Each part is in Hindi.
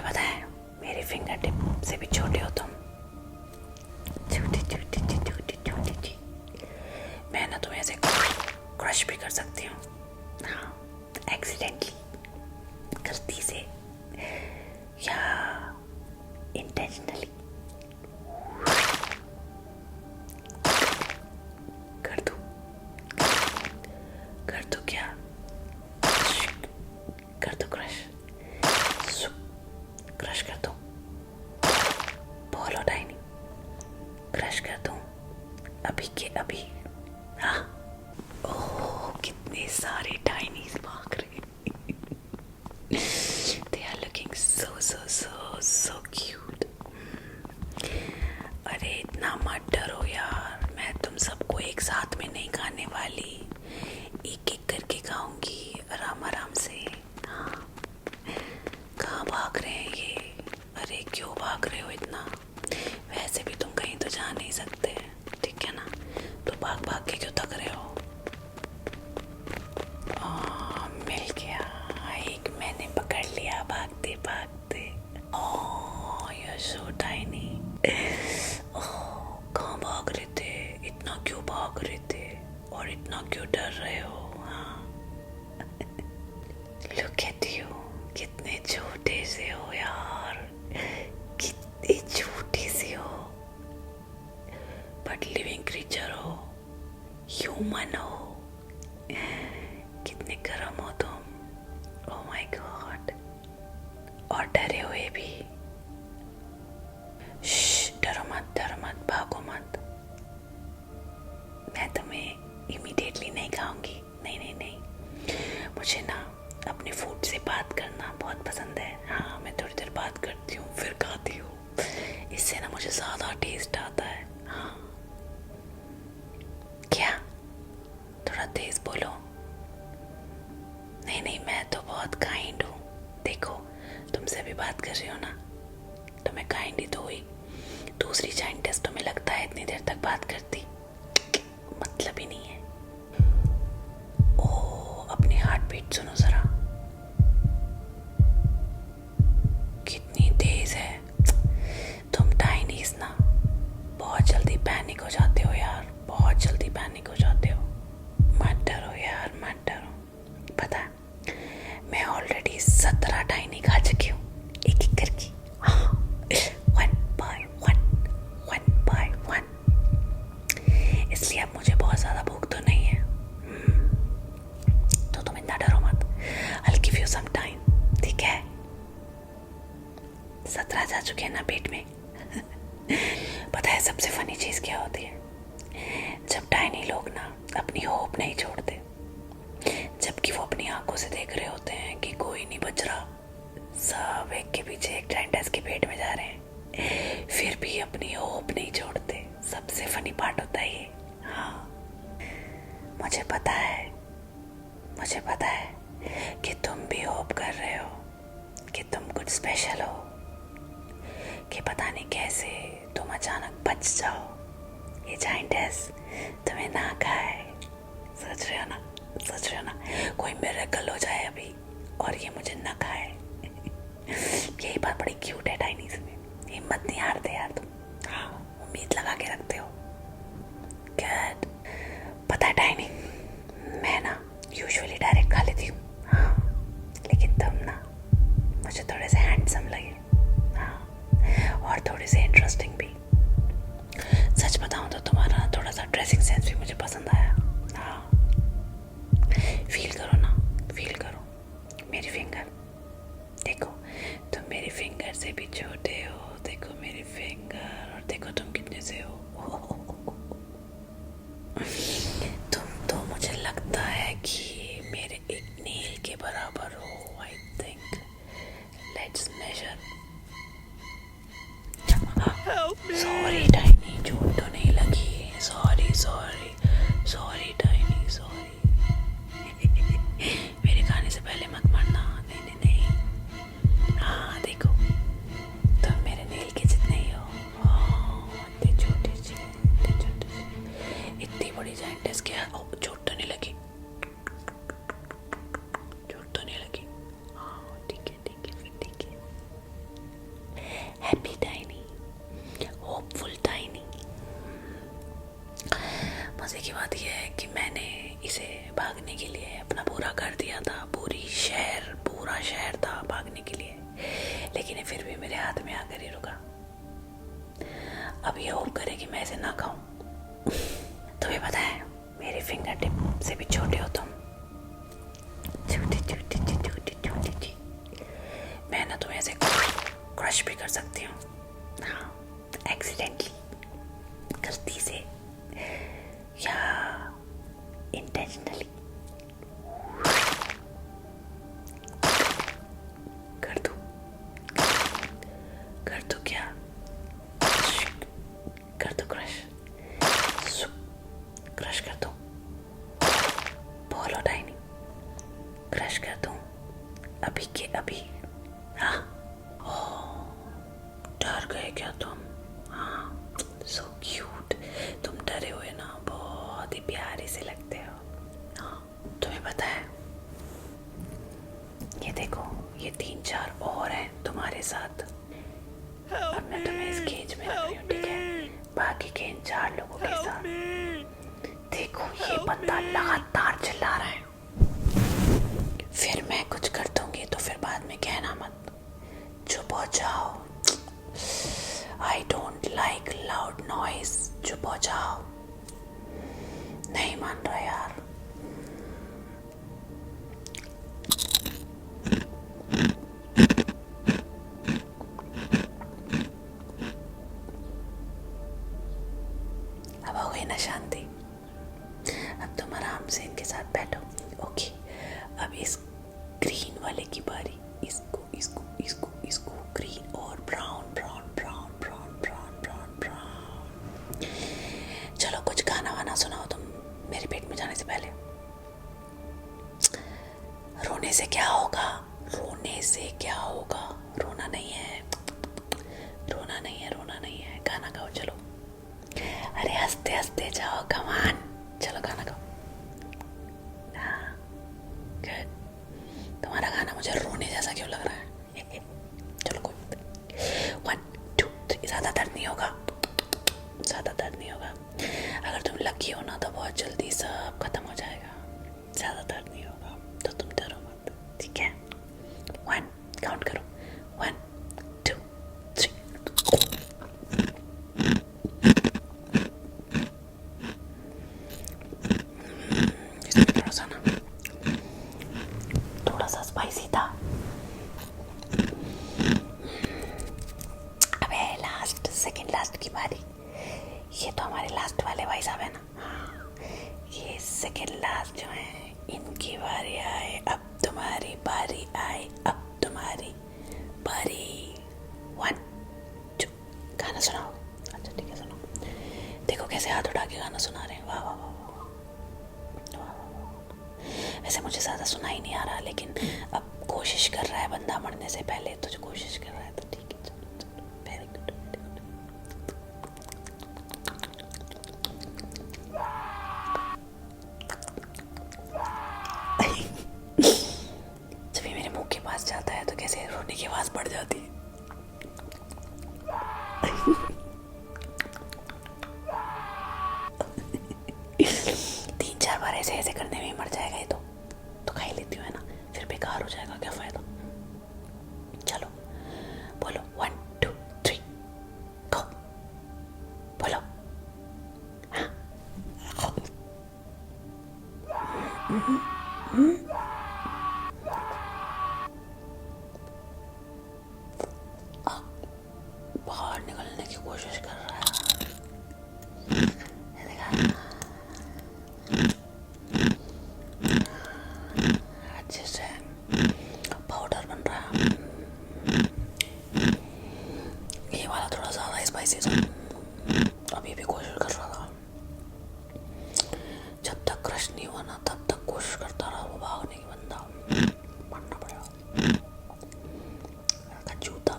मुझे पता है मेरे फिंगर टिप से भी छोटे हो तुम, छोटे छोटे छोटे छोटे जी। मैं ना तुम्हें ऐसे क्रश भी कर सकती हूँ, हाँ, एक्सीडेंटली, गलती से या इंटेंशनली कर दूँ, कर दूँ क्या, कर दो क्रश, क्रश कर दो, बोलो टाइनी, क्रश कर दूं अभी के अभी। हाँ, ओह कितने सारे टाइनीज भाग रहे। They are looking so cute। अरे इतना मत डरो यार, मैं तुम सबको एक साथ में नहीं खाने वाली, एक एक करके खाऊंगी आराम आराम से। हाँ, कहाँ भाग रहे हैं ये, अरे क्यों भाग रहे हो इतना, वैसे भी तुम कहीं तो जा नहीं सकते, ठीक है ना, तो भाग भाग के क्यों थक रहे हो। मिल गया, एक मैंने पकड़ लिया भागते भागते। Oh you so tiny. कहाँ भाग रहे थे, इतना क्यों भाग रहे थे और इतना क्यों डर रहे हो। हाँ, लुक एट यू, कितने छोटे से हो यार, कितने छोटे से हो, बट लिविंग क्रीचर हो, ह्यूमन हो, कितने गर्म हो तुम, ओह माय गॉड, और डरे हुए भी। डरो मत, भागो मत, मैं तुम्हें इमीडिएटली नहीं खाऊंगी, नहीं, मुझे ना अपने फूड से बात करना बहुत पसंद है। हाँ, मैं थोड़ी देर बात करती हूँ फिर खाती हूँ, इससे ना मुझे ज़्यादा टेस्ट आता है। हाँ, क्या थोड़ा तेज बोलो। नहीं, मैं तो बहुत काइंड हूँ, देखो तुमसे भी बात कर रही हो ना, तो मैं काइंड ही तो हुई। दूसरी साइंटिस्ट तुम्हें लगता है इतनी देर तक बात करती, मतलब ही नहीं है। ओह अपनी हार्ट बीट सुनो जरा, कितनी तेज है। तुम टाइनीज ना बहुत जल्दी पैनिक हो जाते हो यार, बहुत जल्दी पैनिक हो जाते हो। मत डरो यार, मत डरो, पता है मैं ऑलरेडी 17 टाइनी खा चुकी हूँ, एक एक करके, वन बाय वन, इसलिए अब मुझे बहुत ज़्यादा भूख तो नहीं है। तो तुम इतना डरो मत, I'll give you some time, ठीक है। 17 जा चुके हैं ना पेट में। पता है सबसे फनी चीज़ क्या होती है, जब टाइनी लोग ना अपनी होप नहीं छोड़ते, जबकि वो अपनी आंखों से देख रहे होते हैं कि कोई नहीं बच रहा, सब एक के पीछे एक जायंटस के पेट में जा रहे हैं, फिर भी अपनी होप नहीं छोड़ते। सबसे फनी पार्ट होता है ये। हाँ, मुझे पता है कि तुम भी होप कर रहे हो कि तुम कुछ स्पेशल हो, कि पता नहीं कैसे तुम अचानक बच जाओ, ये जायंटस तुम्हें ना खाए। सोच रहे हो ना कोई मिरेकल हो जाए अभी और ये मुझे ना खाए। यही बात बड़ी क्यूट है टाइनीज में, हिम्मत नहीं हारते यार तुम, हाँ, उम्मीद लगा के रखते हो। गुड। पता है टाइनी, मैं ना यूजुअली डायरेक्ट खा लेती हूँ, हाँ, लेकिन तुम ना मुझे थोड़े से हैंडसम लगे, हाँ, और थोड़े से इंटरेस्टिंग भी। सच बताऊँ तो तुम्हारा थोड़ा सा ड्रेसिंग सेंस भी मुझे पसंद आया। हाँ, फील करो मेरी फिंगर, देखो तुम मेरी फिंगर से भी छोटे हो, देखो मेरी फिंगर, और देखो तुम कितने से हो। तुम तो मुझे लगता है कि मेरे एक नील के बराबर हो। I think let's measure. Sorry tiny, चोट तो नहीं लगी, सॉरी टाइनी, सॉरी। मेरे खाने से पहले मत मरना, नहीं। हाँ देखो तुम मेरे नील के जितने ही हो, इतने छोटे से, इतनी बड़ी जायंटस क्या, चोट तो नहीं लगी, हाँ ठीक है फिर ठीक है। अब ये होप करे कि मैं इसे ना खाऊं। तुम्हें पता है मेरी फिंगर टिप से भी छोटे हो तुम, छोटी छोटी छोटी छोटी छोटी। मैं ना तुम्हें ऐसे क्रश भी कर सकती हूँ, हाँ, एक्सीडेंटली, गलती से या इंटेंशनली कर दूँ, कर दूँ क्या, कर दूँ क्रश, क्रश कर दूँ, बोलो टाइनी, क्रश कर दूँ अभी के अभी। हाँ, डर गए क्या तुम? हाँ, सो क्यूट, तुम डरे हुए ना बहुत ही प्यारे से लगते हो। हाँ, तुम्हें पता है ये देखो, ये 3-4 और हैं तुम्हारे साथ। अब मैं तुम्हें इस केज में रख रही हूँ, ठीक है, बाकी के इन 4 लोगों के साथ। देखो ये बंदा लगातार चिल्ला रहा है, फिर मैं कुछ कर दूंगी तो फिर बाद में कहना मत, चुप हो जाओ। I don't like loud noise, चुप हो जाओ। नहीं मान रहा यार। अब हो गई ना शांति, अब तुम आराम से इनके साथ बैठो। ओके, अब इस ग्रीन वाले की बारी, इसको इसको इसको इसको ग्रीन और brown brown brown brown brown brown brown. चलो कुछ गाना वाना सुनाओ तुम मेरे पेट में जाने से पहले। रोने से क्या होगा, रोने से क्या होगा, रोना नहीं है, रोना नहीं है, रोना नहीं है, गाना गाओ चलो। अरे हंसते हंसते जाओ, कमान, चलो गाना गाओ। हाँ, गुड। तुम्हारा गाना मुझे रोने जैसा क्यों लग रहा है? चलो कोई 1 2 3, ज़्यादा दर्द नहीं होगा, ज़्यादा दर्द नहीं होगा। अगर तुम लकी हो ना तो बहुत जल्दी सब खत्म हो जाएगा, ज़्यादा दर्द नहीं होगा, तो तुम डरो मत, ठीक है। 1, काउंट करो, 1 2 3। इसमें थोड़ा सा स्पाइसी था। अबे लास्ट, सेकंड लास्ट की बारी। ये तो हमारे लास्ट वाले भाई साहब है ना, हाँ, ये सेकंड लास्ट जो है इनकी बारी आए, अब तुम्हारी बारी आए, अब तुम्हारी बारी। 1 2, गाना सुनाओ। अच्छा ठीक है सुनो, देखो कैसे हाथ उठा के गाना सुना रहे हैं, वाह वाह वाह वाह। वैसे मुझे ज़्यादा सुना ही नहीं आ रहा, लेकिन अब कोशिश कर रहा है बंदा मरने से पहले, तो जो कोशिश कर रहा है तो ठीक है, वेरी गुड वेरी गुड। जब ये मेरे मुंह के पास जाता है तो कैसे रोने की आवाज़ बढ़ जाती है। तीन चार बार ऐसे ऐसे करने में ही मर जाएगा ये तो खा ही लेती हूँ है ना, फिर बेकार हो जाएगा, क्या फायदा। चलो बोलो 1 2 3 गो, बोलो। बाहर निकलने की कोशिश कर रहा है, ये देखा? अच्छे से पाउडर बन रहा है। ये वाला थोड़ा ज़्यादा स्पाइसी था, अभी भी कोशिश कर रहा था। जब तक क्रश नहीं हुआ ना तब तक कोशिश करता रहा वो भागने की, बंदा मरना पड़ेगा। जूता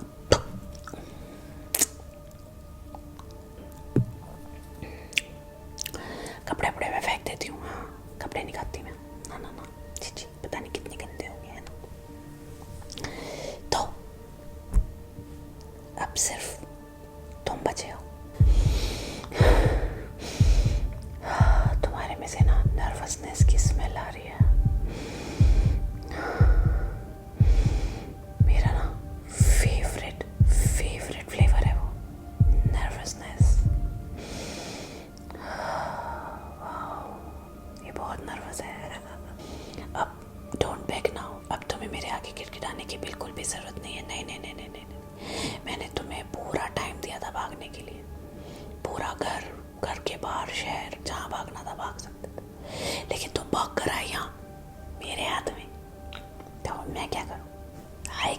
कपड़े वपड़े में फेंक देती हूँ, हाँ, कपड़े नहीं खाती मैं, ना ना ना, जी जी, पता नहीं कितने गंदे होंगे है ना। तो अब सिर्फ तुम बचे हो। तुम्हारे में से ना नर्वसनेस की स्मेल आ रही है, मेरा ना फेवरेट फ्लेवर है वो, nervousness.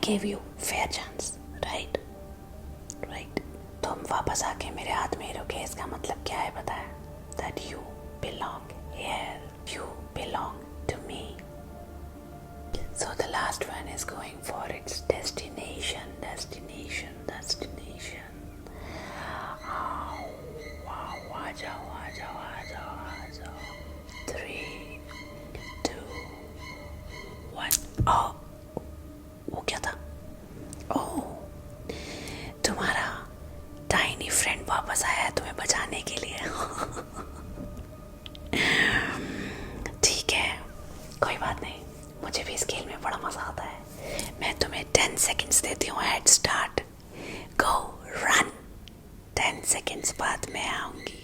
Gave you fair chance, right right. तुम वापस आके मेरे हाथ में रहोगे, इसका मतलब क्या है पता है? That you belong here, you belong to me. So the last one is going for its destination. Wow, आ जाओ। 3, 2, 1। Oh, वो क्या था? Oh, तुम्हारा टाइनी फ्रेंड वापस आया है तुम्हें बचाने के लिए। ठीक है, कोई बात नहीं, मुझे भी इस खेल में बड़ा मजा आता है। मैं तुम्हें 10 सेकेंड्स देती हूँ हेड स्टार्ट। गो रन। 10 सेकेंड्स बाद मैं आऊंगी।